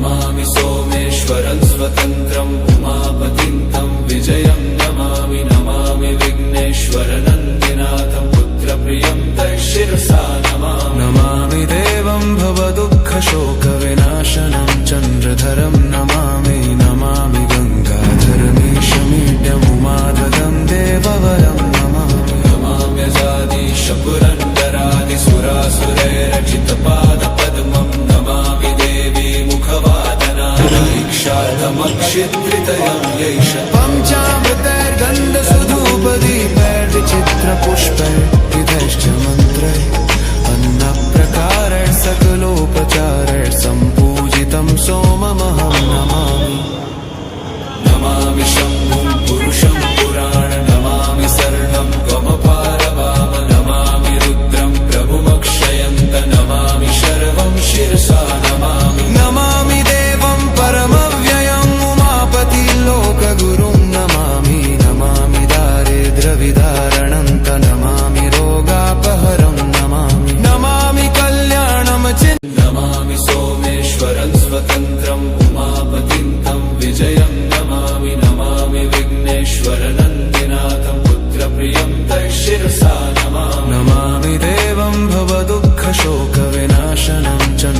नमामि सोमेश्वरं स्वतन्त्रम् उमापतिं तं विजयं नमामि नमामि विघ्नेश्वरनन्दिनाथं पुत्रप्रियं तैशिरसा नमामि नमामि देवं भवदुःखशोकविनाशनं चन्द्रधरं नमामि नमामि गङ्गाधरमीशमीड्यमुमाध्वजं देववरं नमामि नमाम्यजादिशपुरन्दरादिसुरासुरैरचितपादपद्मं नमामि देवी मुखवादनाईक्षार्थमक्षित्रितयं यैष पञ्चामृतैर्गन्धसुधूपदीपैर्विचित्रपुष्पैर्विधैश्च मन्त्रैः